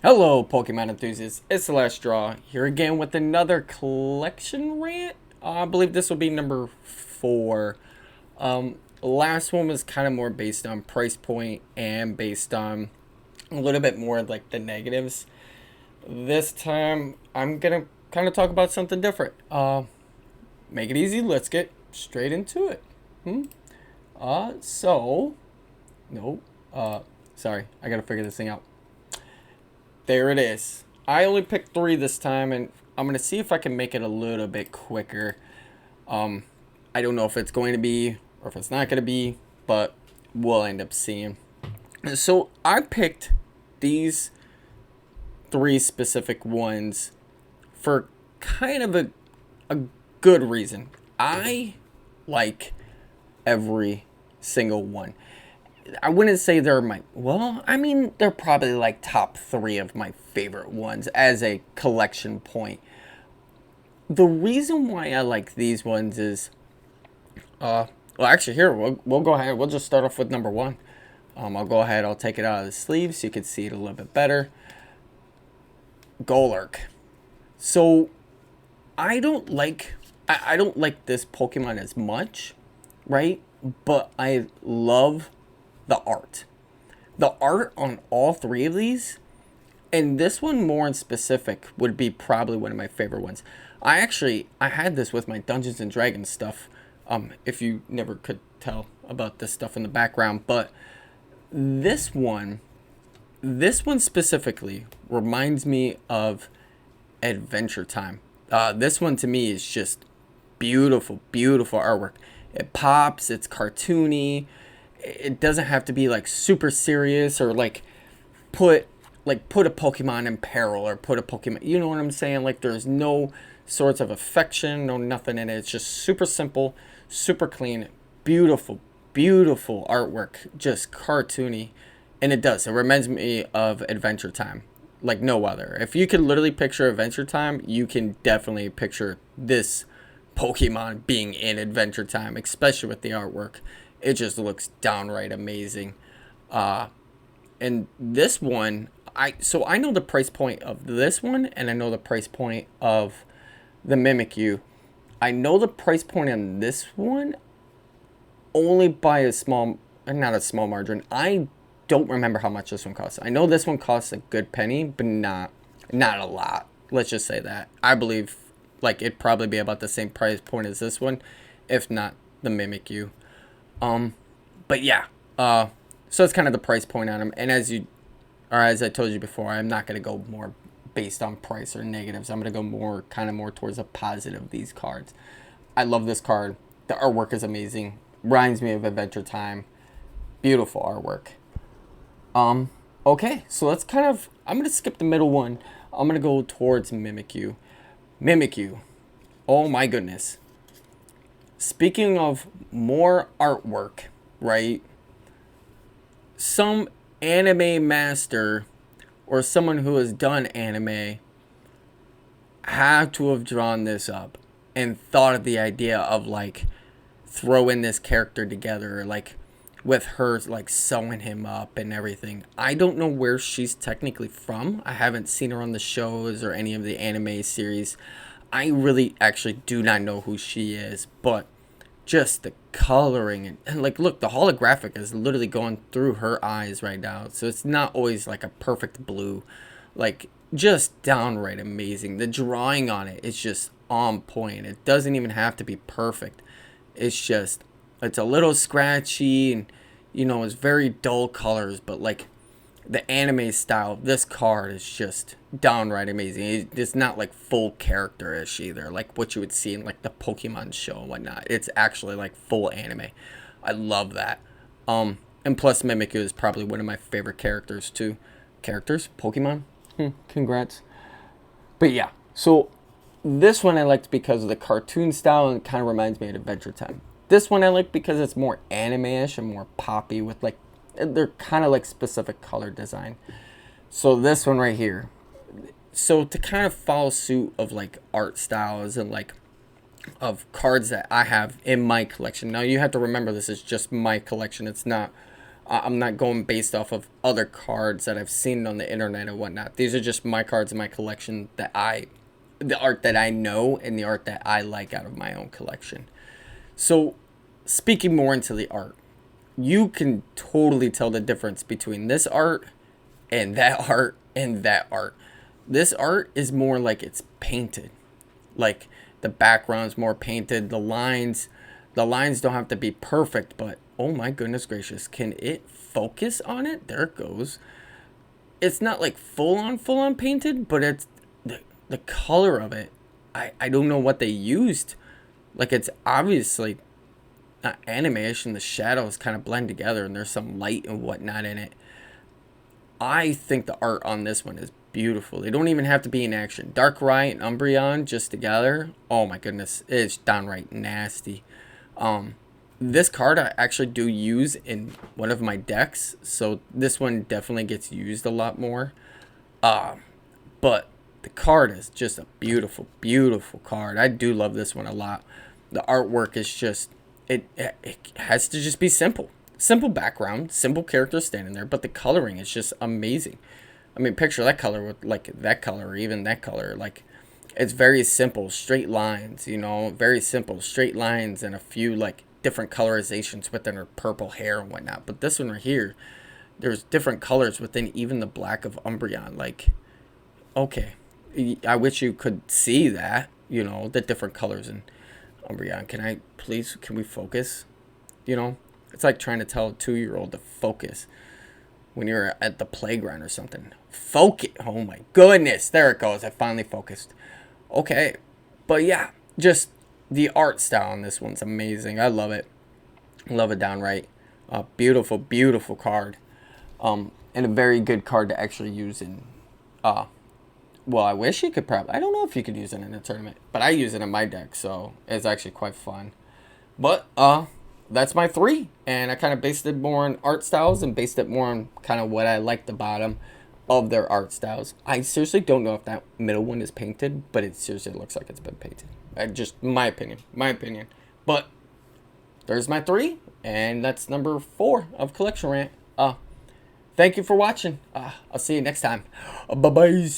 Hello, Pokemon enthusiasts. It's the last draw here again with another collection rant. I believe this will be number 4. Last one was kind of more based on price point and based on a little bit more like the negatives. This time, I'm gonna kind of talk about something different. Make it easy. Let's get straight into it. Hmm. So, no. Sorry, I gotta figure this thing out. There it is. I only picked 3 this time, and I'm going to see if I can make it a little bit quicker. I don't know if it's going to be or if it's not going to be, but we'll end up seeing. So I picked these 3 specific ones for kind of a good reason. I like every single one. I wouldn't say they're my, well, I mean, they're probably like top 3 of my favorite ones as a collection point. The reason why I like these ones is, well, actually, here, we'll go ahead, we'll just start off with number 1. I'll go ahead, I'll take it out of the sleeve so you can see it a little bit better. Golurk. So, I don't like this Pokemon as much, right? But I love the art. The art on all 3 of these, and this one more in specific, would be probably one of my favorite ones. I had this with my Dungeons and Dragons stuff. If you never could tell about this stuff in the background, but this one, this one specifically reminds me of Adventure Time. This one to me is just beautiful, beautiful artwork. It pops. It's cartoony. It doesn't have to be like super serious or put put a Pokemon in peril or put a Pokemon. You know what I'm saying? Like there's no sorts of affection, no nothing in it. It's just super simple, super clean, beautiful, beautiful artwork, just cartoony, and it does. It reminds me of Adventure Time, like no other. If you could literally picture Adventure Time, you can definitely picture this Pokemon being in Adventure Time, especially with the artwork. It just looks downright amazing. And this one, I know the price point of this one, and I know the price point of the Mimikyu. I know the price point on this one only by a small, not a small margin. I don't remember how much this one costs. I know this one costs a good penny, but not a lot. Let's just say that. I believe like it'd probably be about the same price point as this one, if not the Mimikyu. But yeah, so it's kind of the price point on them. And as I told you before, I'm not going to go more based on price or negatives. I'm going to go more towards a positive of these cards. I love this card. The artwork is amazing. Reminds me of Adventure Time. Beautiful artwork. Okay, so I'm going to skip the middle one. I'm going to go towards Mimikyu. Mimikyu. Oh my goodness. Speaking of more artwork, right? Some anime master or someone who has done anime had to have drawn this up and thought of the idea of like throwing this character together, like with her like sewing him up and everything. I don't know where she's technically from. I haven't seen her on the shows or any of the anime series. I really actually do not know who she is, but just the coloring and like look, the holographic is literally going through her eyes right now, so it's not always like a perfect blue, like just downright amazing. The drawing on it is just on point. It doesn't even have to be perfect. It's a little scratchy, and it's very dull colors, but like the anime style of this card is just downright amazing. It's not like full character-ish either, like what you would see in like the Pokemon show and whatnot. It's actually like full anime. I love that. And plus Mimikyu is probably one of my favorite characters too. Pokemon? Congrats. But yeah, so this one I liked because of the cartoon style and it kind of reminds me of Adventure Time. This one I like because it's more anime-ish and more poppy with like, they're kind of like specific color design. So this one right here. So to kind of follow suit of like art styles and like of cards that I have in my collection. Now you have to remember this is just my collection. It's not I'm not going based off of other cards that I've seen on the internet and whatnot. These are just my cards in my collection the art that I know and the art that I like out of my own collection. So, speaking more into the art, you can totally tell the difference between this art and that art and that art. This art is more like it's painted. Like the background's more painted, the lines don't have to be perfect, but oh my goodness gracious, can it focus on it? There it goes. It's not like full on painted, but it's the color of it. I don't know what they used. Like it's obviously not animation, the shadows kind of blend together and there's some light and whatnot in it. I think the art on this one is beautiful. They don't even have to be in action. Darkrai and Umbreon just together. Oh my goodness, it's downright nasty. This card I actually do use in one of my decks, so this one definitely gets used a lot more. But the card is just a beautiful, beautiful card. I do love this one a lot. The artwork is just, it has to just be simple. Simple background, simple characters standing there, but the coloring is just amazing. I mean, picture that color with like that color or even that color. Like, it's very simple, straight lines, you know, very simple, straight lines and a few like different colorizations within her purple hair and whatnot. But this one right here, there's different colors within even the black of Umbreon. Like, okay, I wish you could see that, you know, the different colors in Umbreon. Can we focus? You know, it's like trying to tell a 2-year-old to focus when you're at the playground or something. Focus. Oh my goodness. There it goes. I finally focused. Okay. But yeah, just the art style on this one's amazing. I love it. Love it downright. Beautiful, beautiful card. And a very good card to actually use in, well, I wish you could probably, I don't know if you could use it in a tournament, but I use it in my deck, so it's actually quite fun. But, that's my 3, and I kind of based it more on art styles and based it more on kind of what I liked about them of their art styles. I seriously don't know if that middle one is painted, but it seriously looks like it's been painted. Just my opinion. But there's my 3, and that's number 4 of Collection Rant. Thank you for watching. I'll see you next time. Bye-bye.